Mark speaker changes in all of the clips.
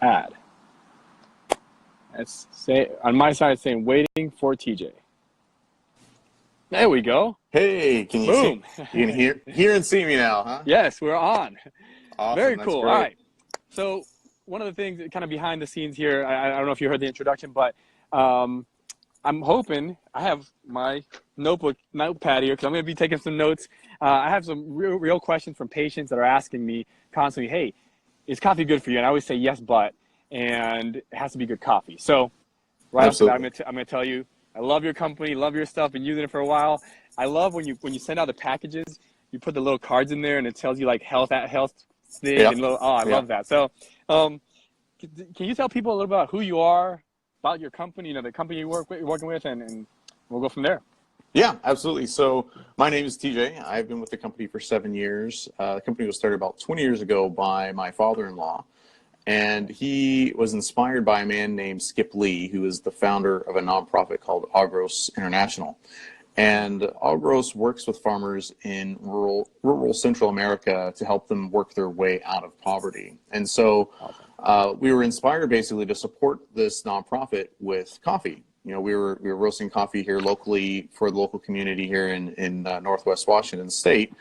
Speaker 1: ad. Let's say on my side, it's saying waiting for TJ. There we go.
Speaker 2: Hey, can you
Speaker 1: Boom.
Speaker 2: see? You can hear and see me now, huh?
Speaker 1: Yes, we're on.
Speaker 2: Awesome.
Speaker 1: Very
Speaker 2: That's
Speaker 1: cool.
Speaker 2: great.
Speaker 1: All right. So one of the things kind of behind the scenes here, I don't know if you heard the introduction, but I'm hoping I have my notepad here because I'm going to be taking some notes. I have some real questions from patients that are asking me constantly, hey, is coffee good for you? And I always say yes, but, and it has to be good coffee. So right off the bat, I'm going to tell you, I love your company, love your stuff, been using it for a while. I love when you send out the packages, you put the little cards in there and it tells you like health thing and little, I love that. So can you tell people a little about who you are, about your company, the company you're working with, and we'll go from there.
Speaker 2: Yeah, absolutely. So my name is TJ. I've been with the company for 7 years. The company was started about 20 years ago by my father-in-law. And he was inspired by a man named Skip Lee, who is the founder of a nonprofit called Agros International. And Agros works with farmers in rural Central America to help them work their way out of poverty. And so we were inspired basically to support this nonprofit with coffee. We were roasting coffee here locally for the local community here in Northwest Washington State.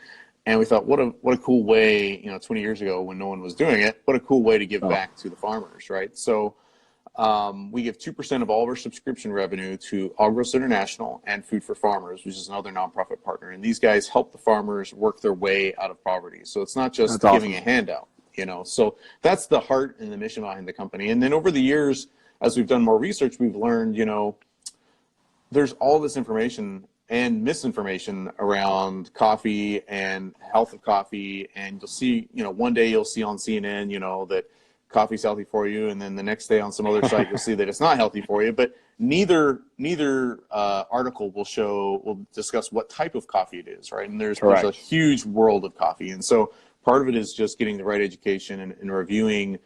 Speaker 2: And we thought, what a cool way, 20 years ago when no one was doing it, what a cool way to give back to the farmers, right? So we give 2% of all of our subscription revenue to Agros International and Food for Farmers, which is another nonprofit partner. And these guys help the farmers work their way out of poverty. So it's not just giving a handout, So that's the heart and the mission behind the company. And then over the years, as we've done more research, we've learned, there's all this information and misinformation around coffee and health of coffee. And you'll see, one day you'll see on CNN, that coffee's healthy for you. And then the next day on some other site, you'll see that it's not healthy for you. But neither article will discuss what type of coffee it is, right? And there's a huge world of coffee. And so part of it is just getting the right education and reviewing,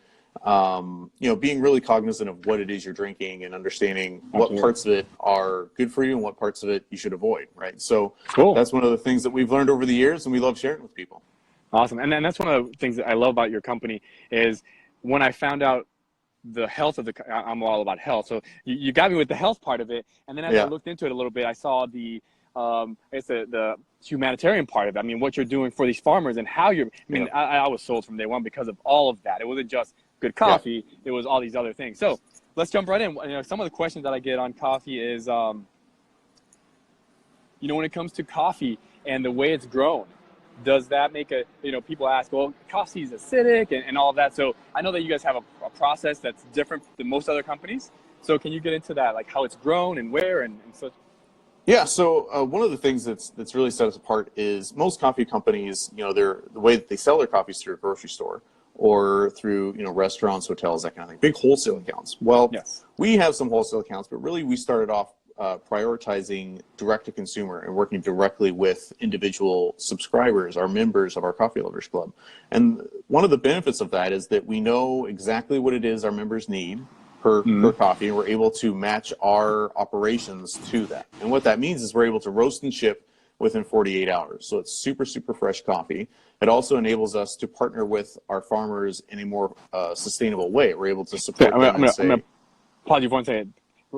Speaker 2: being really cognizant of what it is you're drinking and understanding what parts of it are good for you and what parts of it you should avoid, right? So that's one of the things that we've learned over the years, and we love sharing with people.
Speaker 1: Awesome. And that's one of the things that I love about your company is when I found out the health of I'm all about health. So you got me with the health part of it. And then as I looked into it a little bit, I saw the humanitarian part of it. I mean, what you're doing for these farmers and how I was sold from day one because of all of that. It wasn't just good coffee. It was all these other things. So let's jump right in. Some of the questions that I get on coffee is, when it comes to coffee and the way it's grown, does that make people ask, well, coffee is acidic and all of that. So I know that you guys have a process that's different than most other companies. So can you get into that, like how it's grown and where and such?
Speaker 2: Yeah, so one of the things that's really set us apart is most coffee companies, the way that they sell their coffee is through a grocery store or through, restaurants, hotels, that kind of thing, big wholesale accounts. Well, we have some wholesale accounts, but really we started off prioritizing direct-to-consumer and working directly with individual subscribers, our members of our Coffee Lovers Club. And one of the benefits of that is that we know exactly what it is our members need per coffee, and we're able to match our operations to that. And what that means is we're able to roast and ship within 48 hours. So it's super, super fresh coffee. It also enables us to partner with our farmers in a more sustainable way. We're able to support them. I'm going to
Speaker 1: pause you for one second,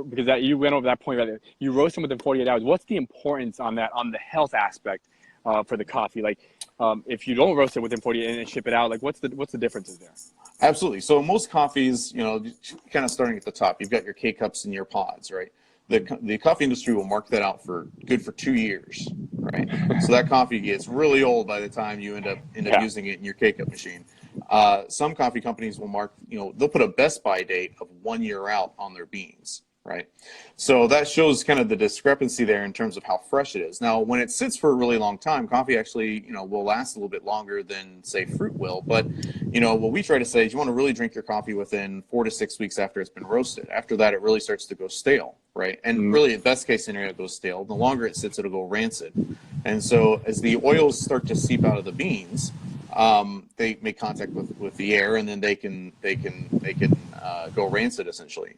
Speaker 1: because you went over that point right there. You roast them within 48 hours. What's the importance on that, on the health aspect for the coffee? Like, if you don't roast it within 48 and ship it out, like what's the differences there?
Speaker 2: Absolutely. So most coffees, kind of starting at the top, you've got your K-cups and your pods, right? The coffee industry will mark that out for 2 years, right? So that coffee gets really old by the time you end up using it in your K-cup machine. Some coffee companies will mark, they'll put a best by date of 1 year out on their beans, right? So that shows kind of the discrepancy there in terms of how fresh it is. Now, when it sits for a really long time, coffee actually, will last a little bit longer than, say, fruit will. But, what we try to say is you want to really drink your coffee within 4 to 6 weeks after it's been roasted. After that, it really starts to go stale, right? And really, the best case scenario, it goes stale. The longer it sits, it'll go rancid. And so as the oils start to seep out of the beans, they make contact with the air, and then they can go rancid essentially.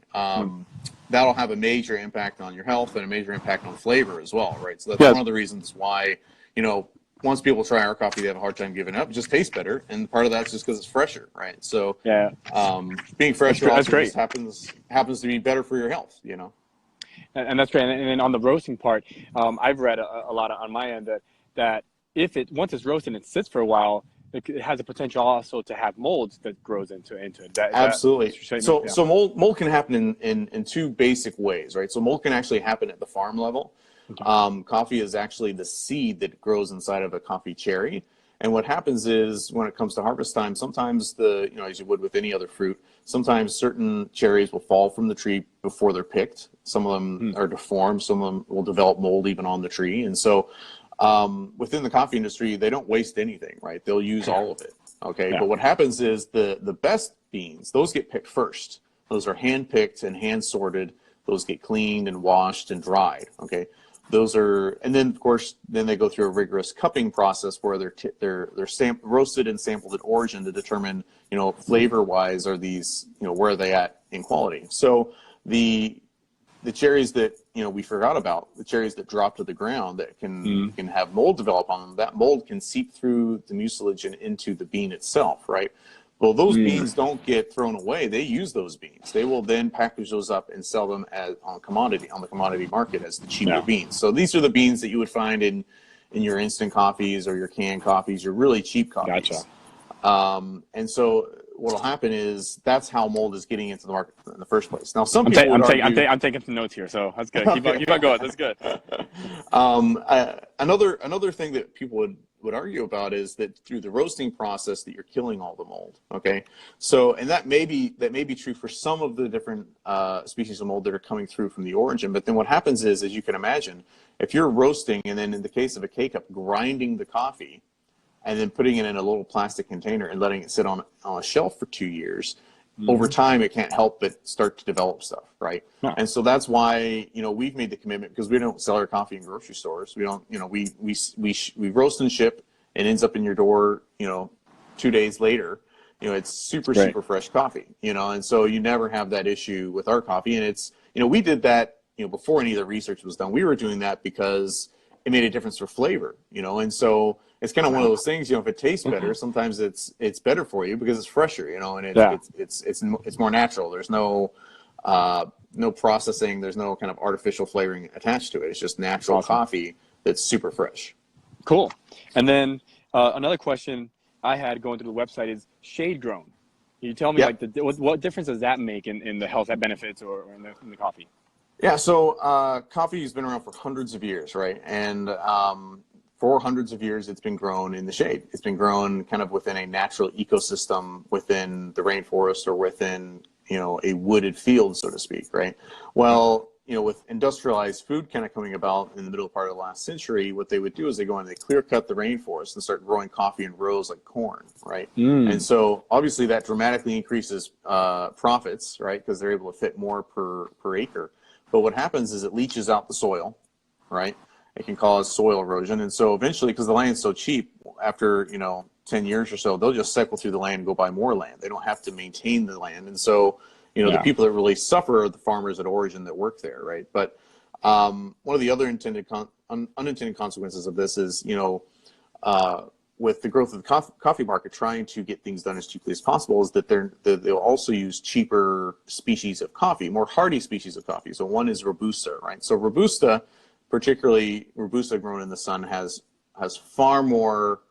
Speaker 2: That'll have a major impact on your health and a major impact on flavor as well, right? So that's one of the reasons why, once people try our coffee, they have a hard time giving up. It just tastes better, and part of that's just because it's fresher, right? So
Speaker 1: Yeah,
Speaker 2: being fresher
Speaker 1: that's
Speaker 2: also
Speaker 1: great.
Speaker 2: just happens to be better for your health, you know.
Speaker 1: And that's great. And then on the roasting part, I've read a lot on my end that if it once it's roasted and it sits for a while, it has a potential also to have molds that grows into it. Is that
Speaker 2: Absolutely.
Speaker 1: what you're saying?
Speaker 2: So
Speaker 1: Yeah.
Speaker 2: so mold can happen in two basic ways, right? So mold can actually happen at the farm level.
Speaker 1: Okay.
Speaker 2: Coffee is actually the seed that grows inside of a coffee cherry. And what happens is when it comes to harvest time, sometimes as you would with any other fruit, sometimes certain cherries will fall from the tree before they're picked. Some of them are deformed. Some of them will develop mold even on the tree. And so within the coffee industry, they don't waste anything, right? They'll use all of it. Okay.
Speaker 1: Yeah.
Speaker 2: But what happens is the best beans, those get picked first. Those are hand picked and hand sorted. Those get cleaned and washed and dried. Okay. Those are, and then of course, then they go through a rigorous cupping process where they're roasted and sampled at origin to determine, flavor wise, are these, where are they at in quality. So the cherries that we forgot about, the cherries that drop to the ground that can have mold develop on them, that mold can seep through the mucilage and into the bean itself, right? Well, those beans don't get thrown away. They use those beans. They will then package those up and sell them on the commodity market as the cheaper beans. So these are the beans that you would find in your instant coffees or your canned coffees, your really cheap coffees.
Speaker 1: Gotcha.
Speaker 2: And so what will happen is that's how mold is getting into the market in the first place. Now, some people would argue.
Speaker 1: I'm taking some notes here, so that's good. Keep on going. That's good.
Speaker 2: Another thing that people would argue about is that through the roasting process that you're killing all the mold. Okay, so and that may be true for some of the different species of mold that are coming through from the origin. But then what happens is, as you can imagine, if you're roasting and then in the case of a K-cup, grinding the coffee and then putting it in a little plastic container and letting it sit on a shelf for 2 years, over time it can't help but start to develop stuff, right?
Speaker 1: No.
Speaker 2: And so that's why we've made the commitment, because we don't sell our coffee in grocery stores. We don't, we roast and ship. It ends up in your door, 2 days later. It's super fresh coffee, and so you never have that issue with our coffee. And it's, we did that, before any of the research was done. We were doing that because it made a difference for flavor, and so it's kind of one of those things, if it tastes better, sometimes it's better for you because it's fresher, and it's more natural. There's no processing, there's no kind of artificial flavoring attached to it. It's just natural coffee that's super fresh.
Speaker 1: Cool. And then another question I had going through the website is shade grown. Can you tell me what difference does that make in the health benefits or in the coffee?
Speaker 2: Yeah, so coffee has been around for hundreds of years, right? And for hundreds of years, it's been grown in the shade. It's been grown kind of within a natural ecosystem within the rainforest or within, a wooded field, so to speak, right? Well, with industrialized food kind of coming about in the middle part of the last century, what they would do is they go and they clear cut the rainforest and start growing coffee in rows like corn, right? And so obviously that dramatically increases profits, right? Because they're able to fit more per acre. But what happens is it leaches out the soil, right? It can cause soil erosion. And so eventually, because the land's so cheap, after, 10 years or so, they'll just cycle through the land and go buy more land. They don't have to maintain the land. And so, the people that really suffer are the farmers at origin that work there, right? But one of the other unintended consequences of this is, with the growth of the coffee market, trying to get things done as cheaply as possible, is that they'll also use cheaper species of coffee, more hardy species of coffee. So one is Robusta, right? So Robusta, particularly Robusta grown in the sun, has far more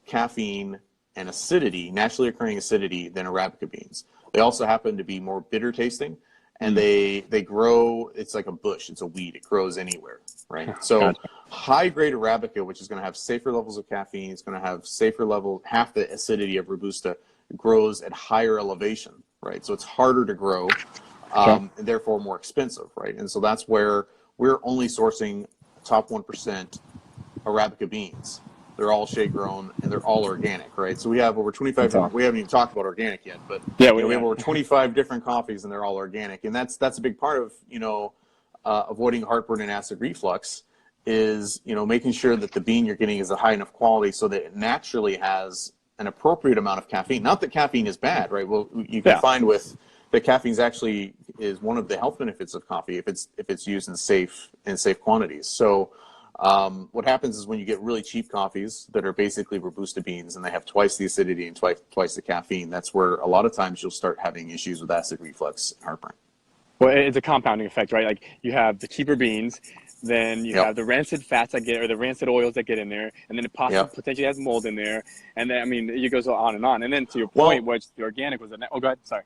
Speaker 2: caffeine and acidity, naturally occurring acidity, than Arabica beans. They also happen to be more bitter tasting, and they grow, it's like a bush, it's a weed, it grows anywhere, right? So high grade Arabica, which is going to have safer levels of caffeine, it's going to have safer level, half the acidity of Robusta, grows at higher elevation, right? So it's harder to grow, and therefore more expensive, right? And so that's where we're only sourcing top 1% Arabica beans. They're all shade grown and they're all organic, right? So we have over 25 different, we haven't even talked about organic yet, but we have over 25 different coffees and they're all organic. And that's a big part of, avoiding heartburn and acid reflux is, making sure that the bean you're getting is a high enough quality so that it naturally has an appropriate amount of caffeine. Not that caffeine is bad, right? Well, you can find with that caffeine actually is one of the health benefits of coffee if it's used in safe quantities. So What happens is when you get really cheap coffees that are basically Robusta beans and they have twice the acidity and twice the caffeine, that's where a lot of times you'll start having issues with acid reflux and heartburn.
Speaker 1: Well, it's a compounding effect, right? Like you have the cheaper beans, then you
Speaker 2: Yep.
Speaker 1: have the rancid fats that get, or the rancid oils that get in there, and then it possibly
Speaker 2: Yep.
Speaker 1: potentially has mold in there, and then I mean it goes on and on. And then to your point,
Speaker 2: Well,
Speaker 1: which the organic was oh, go ahead, sorry.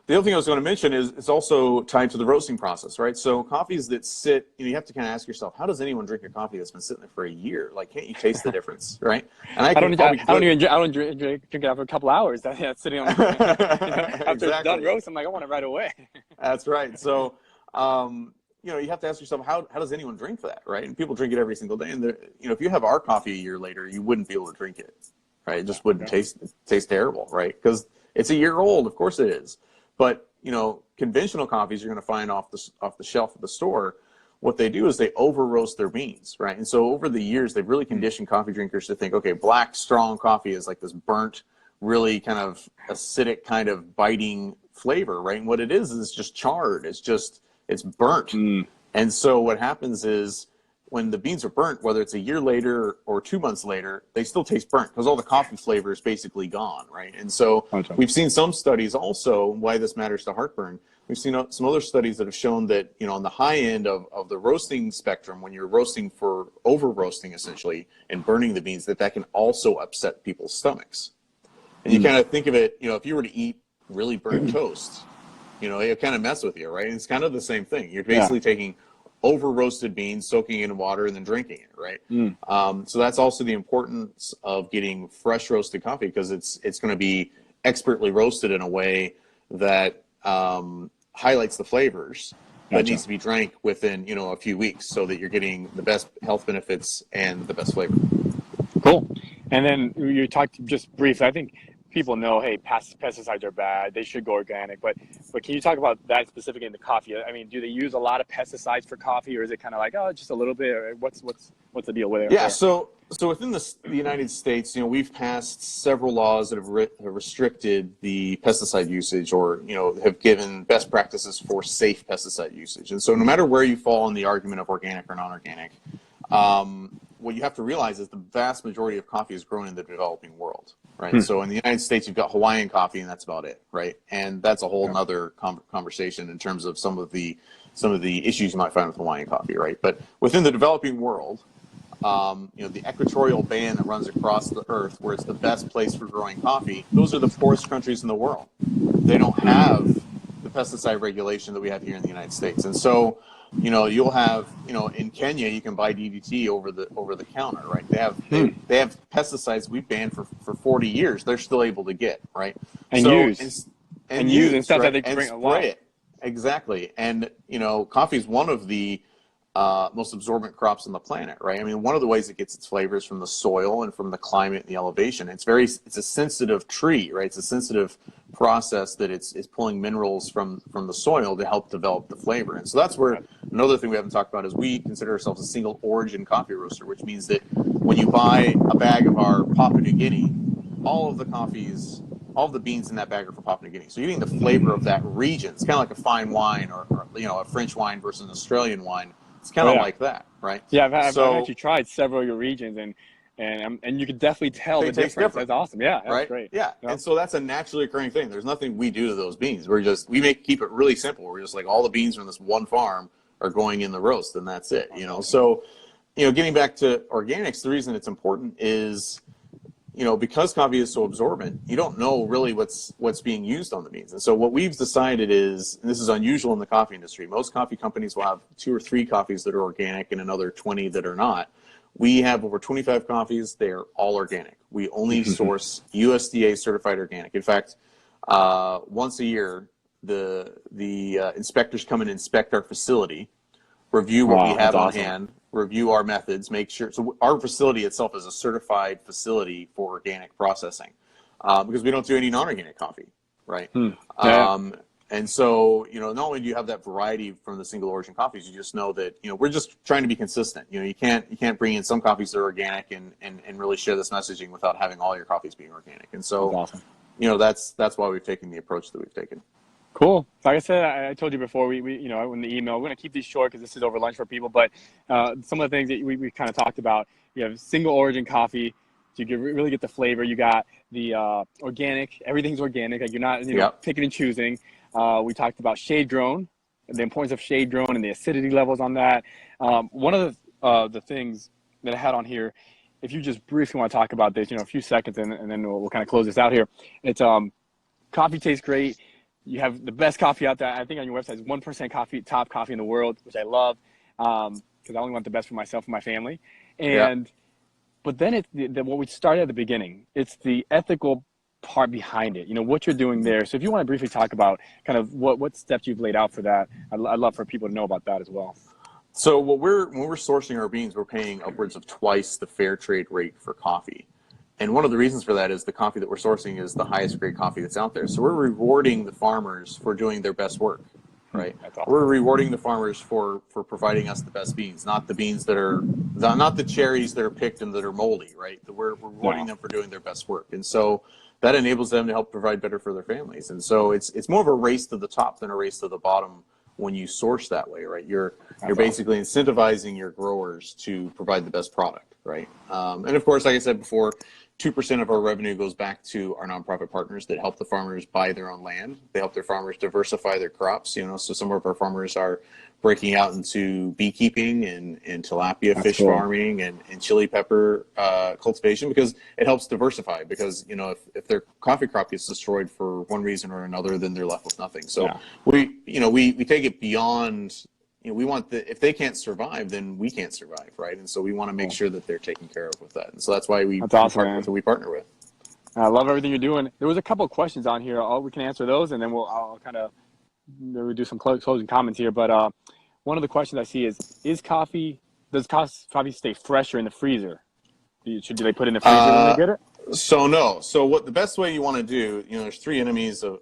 Speaker 2: the other thing I was going to mention is it's also tied to the roasting process, right? So coffees that sit, you have to kind of ask yourself, how does anyone drink a coffee that's been sitting there for a year? Like, can't you taste the difference, right? And
Speaker 1: I don't, I don't even I don't drink it after a couple hours. That's sitting on after it's done
Speaker 2: Exactly.
Speaker 1: roast. I'm like, I want it right away.
Speaker 2: That's right. So, you have to ask yourself, how does anyone drink that, right? And people drink it every single day. And if you have our coffee a year later, you wouldn't be able to drink it, right? It just wouldn't taste terrible, right? Because it's a year old. Of course it is. But conventional coffees you're going to find off the shelf of the store. What they do is they over roast their beans, right? And so over the years, they've really conditioned coffee drinkers to think, okay, black strong coffee is like this burnt, really kind of acidic, kind of biting flavor, right? And what it is just charred. It's burnt. And so what happens is when the beans are burnt, whether it's a year later or 2 months later, they still taste burnt because all the coffee flavor is basically gone, right? And so we've seen some studies also why this matters to heartburn. We've seen some other studies that have shown that, on the high end of the roasting spectrum, when you're roasting for over roasting essentially and burning the beans, that can also upset people's stomachs. And you kind of think of it, if you were to eat really burnt toast, it kind of mess with you, right? And it's kind of the same thing. You're basically taking over roasted beans, soaking it in water, and then drinking it, right? So that's also the importance of getting fresh roasted coffee because it's going to be expertly roasted in a way that highlights the flavors that needs to be drank within a few weeks so that you're getting the best health benefits and the best flavor.
Speaker 1: Cool. And then you talked just briefly, I think people know, hey, pesticides are bad. They should go organic. But can you talk about that specifically in the coffee? I mean, do they use a lot of pesticides for coffee, or is it kind of like, oh, just a little bit? Or what's the deal with it?
Speaker 2: Yeah. So within the United States, we've passed several laws that have restricted the pesticide usage, or have given best practices for safe pesticide usage. And so no matter where you fall in the argument of organic or non-organic, what you have to realize is the vast majority of coffee is grown in the developing world, right? So in the United States, you've got Hawaiian coffee, and that's about it, right? And that's a whole nother conversation in terms of some of the issues you might find with Hawaiian coffee, right? But within the developing world, the equatorial band that runs across the earth, where it's the best place for growing coffee, those are the poorest countries in the world. They don't have the pesticide regulation that we have here in the United States, and so you'll have, in Kenya, you can buy DDT over the counter, right? They have pesticides we've banned for 40 years. They're still able to get, right?
Speaker 1: And use and stuff, right? That they bring
Speaker 2: spray it. Exactly. And, coffee is one of the most absorbent crops on the planet, right? I mean, one of the ways it gets its flavors from the soil and from the climate and the elevation. It's a sensitive tree, right? It's a sensitive process that it's pulling minerals from the soil to help develop the flavor. And so that's where another thing we haven't talked about is we consider ourselves a single origin coffee roaster, which means that when you buy a bag of our Papua New Guinea, all of the beans in that bag are from Papua New Guinea. So you're getting the flavor of that region. It's kind of like a fine wine or a French wine versus an Australian wine. It's kind of like that, right?
Speaker 1: Yeah, I've actually tried several of your regions, and you can definitely tell the difference. That's awesome. Yeah, that's great.
Speaker 2: Yeah, and so that's a naturally occurring thing. There's nothing we do to those beans. We keep it really simple. We're just like, all the beans from this one farm are going in the roast, and that's it. So getting back to organics, the reason it's important is because coffee is so absorbent, you don't know really what's being used on the beans. And so what we've decided is, and this is unusual in the coffee industry, most coffee companies will have 2 or 3 coffees that are organic and another 20 that are not. We have over 25 coffees. They are all organic. We only source USDA certified organic. In fact, once a year, the inspectors come and inspect our facility, review what we have on hand, review our methods, make sure. So our facility itself is a certified facility for organic processing because we don't do any non-organic coffee, right? And so, not only do you have that variety from the single origin coffees, you just know that, we're just trying to be consistent. You can't bring in some coffees that are organic and really share this messaging without having all your coffees being organic. And so, that's why we've taken the approach that we've taken.
Speaker 1: Cool. Like I said, I told you before, we you know, in the email, we're going to keep these short because this is over lunch for people. But some of the things that we kind of talked about, you have single origin coffee, so you can really get the flavor. You got the organic, everything's organic. Like you're not, you know,
Speaker 2: Yep.
Speaker 1: picking and choosing. We talked about shade grown, the importance of shade grown and the acidity levels on that. One of the things that I had on here, if you just briefly want to talk about this, you know, a few seconds, and then we'll kind of close this out here. It's coffee tastes great. You have the best coffee out there. I think on your website is 1% coffee, top coffee in the world, which I love because I only want the best for myself and my family.
Speaker 2: Yep.
Speaker 1: And but then it's what we started at the beginning. It's the ethical part behind it. You know what you're doing there. So if you want to briefly talk about kind of what steps you've laid out for that, I'd love for people to know about that as well.
Speaker 2: So when we're sourcing our beans, we're paying upwards of twice the fair trade rate for coffee. And one of the reasons for that is the coffee that we're sourcing is the highest grade coffee that's out there. So we're rewarding the farmers for doing their best work, right?
Speaker 1: That's awesome.
Speaker 2: We're rewarding the farmers for providing us the best beans, not the beans that are not the cherries that are picked and that are moldy, right? We're rewarding
Speaker 1: No.
Speaker 2: them for doing their best work. And so that enables them to help provide better for their families. And so it's more of a race to the top than a race to the bottom when you source that way, right? You're basically incentivizing your growers to provide the best product, right? And of course, like I said before, 2% of our revenue goes back to our nonprofit partners that help the farmers buy their own land. They help their farmers diversify their crops. You know, so some of our farmers are breaking out into beekeeping and tilapia
Speaker 1: That's
Speaker 2: fish
Speaker 1: cool.
Speaker 2: farming and chili pepper cultivation because it helps diversify. Because you know, if their coffee crop gets destroyed for one reason or another, then they're left with nothing. So
Speaker 1: Yeah.
Speaker 2: we take it beyond. You know, we want if they can't survive, then we can't survive, right? And so we want to make sure that they're taken care of with that. And so that's why we
Speaker 1: That's awesome,
Speaker 2: partner
Speaker 1: man.
Speaker 2: with who we partner with.
Speaker 1: I love everything you're doing. There was a couple of questions on here. We can answer those, and then I'll kind of maybe do some closing comments here. But one of the questions I see is does coffee stay fresher in the freezer? Do they put it in the freezer when they get it?
Speaker 2: So no. So what the best way you want to do, you know, there's three enemies of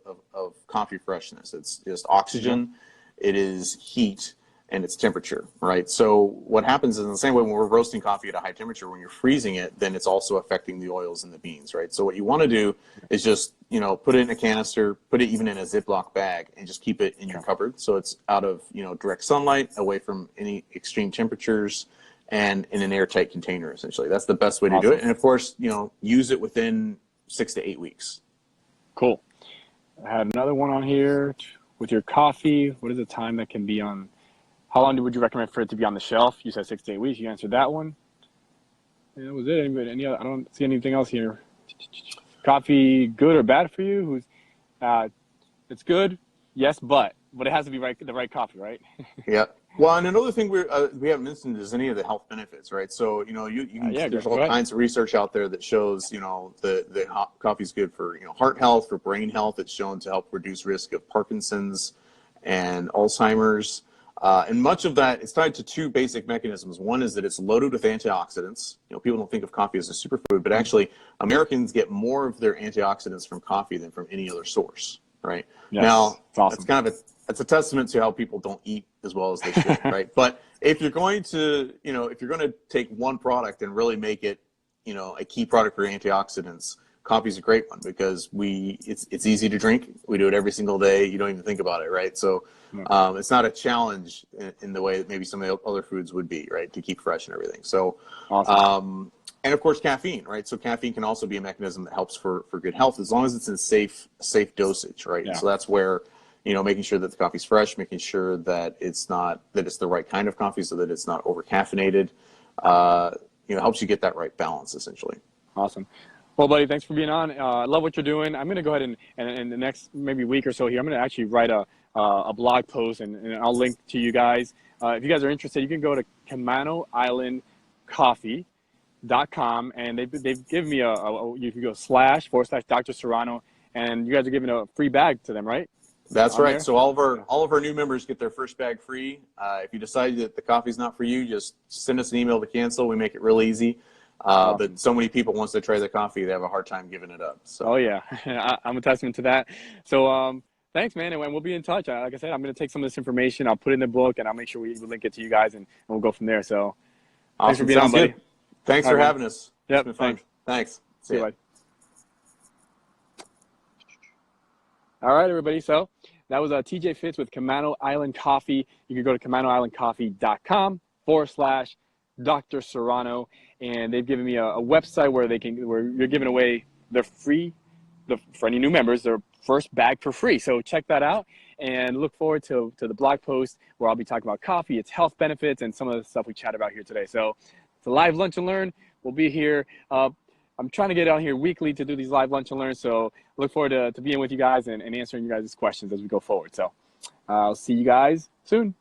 Speaker 2: coffee freshness. It's just oxygen, it is heat, and its temperature, right? So what happens is in the same way when we're roasting coffee at a high temperature, when you're freezing it, then it's also affecting the oils in the beans, right? So what you want to do is just, you know, put it in a canister, put it even in a Ziploc bag and just keep it in your cupboard. So it's out of, you know, direct sunlight, away from any extreme temperatures, and in an airtight container, essentially. That's the best way to do it. And of course, you know, use it within 6 to 8 weeks.
Speaker 1: Cool. I had another one on here with your coffee. What is the time that can be on? How long would you recommend for it to be on the shelf? You said 6 to 8 weeks. You answered that one. And that was it. Any other, I don't see anything else here. Coffee, good or bad for you? It's good, yes, but it has to be the right coffee, right?
Speaker 2: Yeah. Well, and another thing we haven't mentioned is any of the health benefits, right? So, you know, you can, there's all kinds of research out there that shows, you know, the coffee is good for, you know, heart health, for brain health. It's shown to help reduce risk of Parkinson's and Alzheimer's. And much of that is tied to two basic mechanisms. One is that it's loaded with antioxidants. You know, people don't think of coffee as a superfood, but actually Americans get more of their antioxidants from coffee than from any other source, right?
Speaker 1: Yes,
Speaker 2: now,
Speaker 1: awesome.
Speaker 2: that's a testament to how people don't eat as well as they should, right? But if you're going to, you know, if you're going to take one product and really make it, you know, a key product for antioxidants, coffee is a great one because it's easy to drink. We do it every single day. You don't even think about it, right? So it's not a challenge in the way that maybe some of the other foods would be, right? To keep fresh and everything. So,
Speaker 1: awesome.
Speaker 2: And of course, caffeine, right? So caffeine can also be a mechanism that helps for good health as long as it's in safe dosage, right?
Speaker 1: Yeah.
Speaker 2: So that's where, you know, making sure that the coffee's fresh, making sure that it's the right kind of coffee so that it's not over caffeinated, you know, helps you get that right balance essentially.
Speaker 1: Awesome. Well, buddy, thanks for being on. I love what you're doing. I'm going to go ahead and in the next maybe week or so here, I'm going to actually write a blog post and I'll link to you guys. If you guys are interested, you can go to CamanoIslandCoffee.com and they've given me you can go / Dr. Serrano, and you guys are giving a free bag to them, right?
Speaker 2: That's right.
Speaker 1: There?
Speaker 2: So all of our new members get their first bag free. If you decide that the coffee's not for you, just send us an email to cancel. We make it real easy.
Speaker 1: Awesome.
Speaker 2: But so many people, once they try the coffee, they have a hard time giving it up. So.
Speaker 1: Oh yeah, I'm a testament to that. So thanks, man, and we'll be in touch. Like I said, I'm going to take some of this information, I'll put it in the book, and I'll make sure we link it to you guys, and we'll go from there. So
Speaker 2: awesome.
Speaker 1: Thanks for being on, buddy.
Speaker 2: Good. Thanks for having us.
Speaker 1: Yep.
Speaker 2: It's been fun. Thanks.
Speaker 1: See you, buddy. All right, everybody. So That was TJ Fitz with Camano Island Coffee. You can go to CamanoIslandCoffee.com/Dr. Serrano, and they've given me a website where you're giving away their free, for any new members, their first bag for free. So check that out and look forward to the blog post where I'll be talking about coffee, its health benefits, and some of the stuff we chat about here today. So it's a live lunch and learn. We'll be here. I'm trying to get out here weekly to do these live lunch and learns. So look forward to being with you guys and answering you guys' questions as we go forward. So I'll see you guys soon.